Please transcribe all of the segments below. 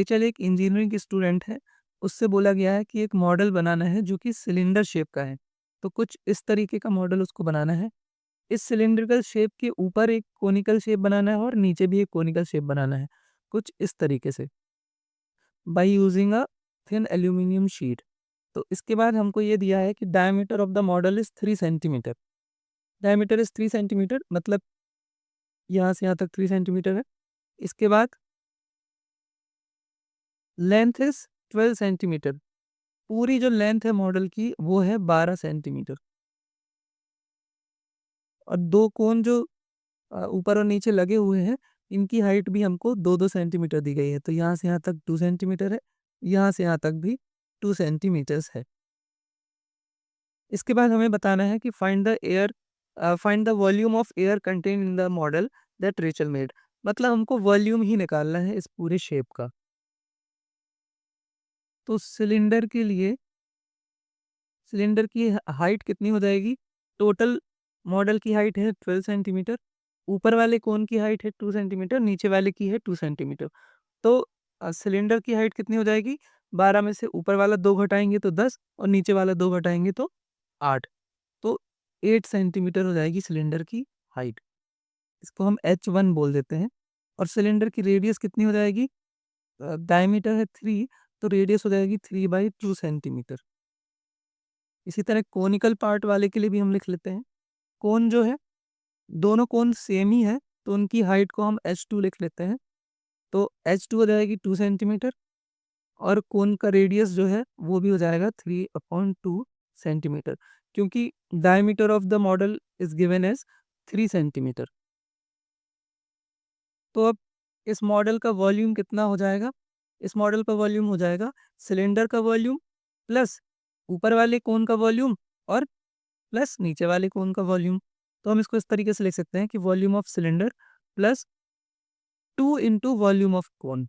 चल एक इंजीनियरिंग की स्टूडेंट है, उससे बोला गया है कि एक मॉडल बनाना है जो कि सिलेंडर शेप का है। तो कुछ इस तरीके का मॉडल उसको बनाना है। इस सिलिंड्रिकल शेप के ऊपर एक कोनिकल शेप बनाना है और नीचे भी एक कोनिकल शेप बनाना है, कुछ इस तरीके से, by using a thin aluminium sheet. तो इसके बाद हमको ये दिया है कि diameter of the model is 3 centimetre. Diameter is 3 centimetre मतलब यहाँ से यहाँ तक 3 सेंटीमीटर है। इसके बाद लेंथ इज़ 12 सेंटीमीटर। पूरी जो लेंथ है मॉडल की वो है 12 सेंटीमीटर। और 2 कोन जो ऊपर और नीचे लगे हुए हैं, इनकी हाइट भी हमको 2-2 सेंटीमीटर दी गई है। तो यहाँ से यहाँ तक 2 सेंटीमीटर है, यहाँ से यहाँ तक भी 2 सेंटीमीटर्स है। इसके बाद हमें बताना है कि find the volume of air contained in the model that Rachel made. मतलब हमको वॉल्यूम ही निकालना है इस पूरे शेप का। तो सिलेंडर की हाइट कितनी हो जाएगी? टोटल मॉडल की हाइट है 12 सेंटीमीटर, ऊपर वाले कोन की हाइट है 2 सेंटीमीटर, नीचे वाले की है 2 सेंटीमीटर। तो सिलेंडर की हाइट कितनी हो जाएगी? 12 में से ऊपर वाला 2 घटाएँगे तो 10 और नीचे वाला 2 घटाएँगे तो 8। तो 8 सेंटीमीटर हो जाएगी सिलेंडर की हाइट। इसको हम H1 बोल देते हैं। और सिलेंडर की रेडियस कितनी हो जाएगी? डायमीटर है 3, तो रेडियस हो जाएगी 3/2 सेंटीमीटर। इसी तरह कोनिकल पार्ट वाले के लिए भी हम लिख लेते हैं। कोन जो है, दोनों कोन सेम ही है, तो उनकी हाइट को हम H2 लिख लेते हैं। तो H2 हो जाएगी 2 सेंटीमीटर और कोन का रेडियस जो है वो भी हो जाएगा 3/2 सेंटीमीटर, क्योंकि diameter of the model is given as 3 centimetre. तो अब इस मॉडल का वॉल्यूम कितना हो जाएगा? इस मॉडल का वॉल्यूम हो जाएगा सिलेंडर का वॉल्यूम प्लस ऊपर वाले कोन का वॉल्यूम और प्लस नीचे वाले कोन का वॉल्यूम। तो हम इसको इस तरीके से लिख सकते हैं कि volume of cylinder plus 2 into volume of cone.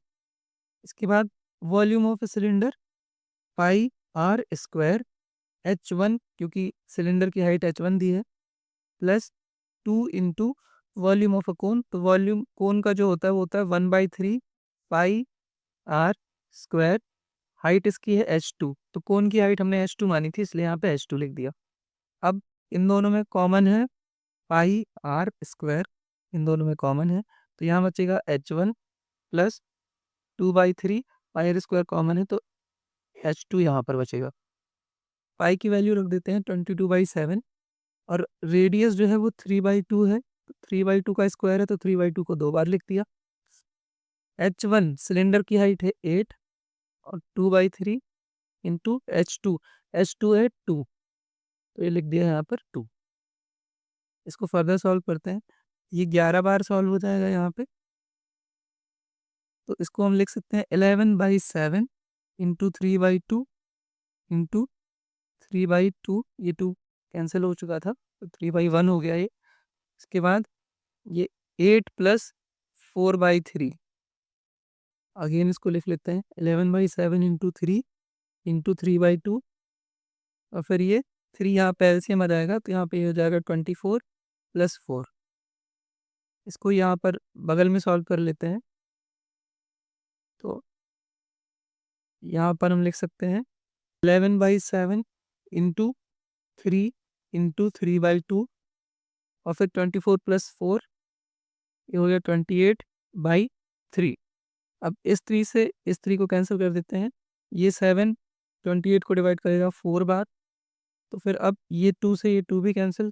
इसके बाद volume of cylinder pi are square H1, क्योंकि सिलेंडर की हाइट H1 दी है, plus 2 into volume of a cone. तो वॉल्यूम कोन का जो होता है वो होता है 1/3 पाई आर स्क्वायर। हाइट इसकी है H2, तो कोन की हाइट हमने H2 मानी थी, इसलिए यहाँ पे H2 लिख दिया। अब इन दोनों में कॉमन है पाई आर स्क्वायर, इन दोनों में कॉमन है, तो यहाँ बचेगा H1 plus 2/3 pi are square common है, तो H2 यहाँ पर बचेगा। पाई की वैल्यू रख देते हैं 22/7 और रेडियस जो है वो 3/2 है, तो 3/2 का स्क्वायर है तो 3/2 को 2 बार लिख दिया। H1 सिलेंडर की हाइट है 8 और 2/3 इंटू H2, H2 है 2, तो ये लिख दिया यहाँ पर 2। इसको फर्दर सॉल्व करते हैं, ये 11 बार सॉल्व हो जाएगा यहाँ पे। तो इसको हम लिख सकते हैं 11/7 इंटू 3/2 इंटू 3/2, ये 2 कैंसिल हो चुका था तो 3/1 हो गया ये। इसके बाद ये 8 प्लस 4/3, अगेन इसको लिख लेते हैं 11/7 इंटू 3 इंटू 3/2 और फिर ये 3 यहाँ पे एलसीएम आ जाएगा, तो यहाँ पे ये हो जाएगा 24 प्लस 4। इसको यहाँ पर बगल में सॉल्व कर लेते हैं, तो यहाँ पर हम लिख सकते हैं 11/7 इंटू 3 इंटू 3/2 और फिर 24 प्लस 4, ये हो गया 28/3। अब इस 3 से इस 3 को कैंसिल कर देते हैं, ये 7 28 को डिवाइड करेगा 4 बार, तो फिर अब ये 2 से ये 2 भी कैंसिल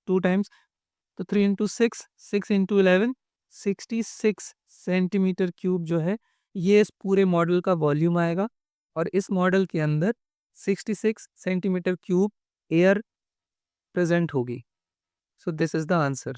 2 टाइम्स, तो 3 इंटू 6, 6 इंटू 11, 66 सेंटीमीटर क्यूब जो है ये इस पूरे मॉडल का वॉल्यूम आएगा। और इस मॉडल के अंदर 66 सेंटीमीटर क्यूब एयर प्रेजेंट होगी। So this is the answer.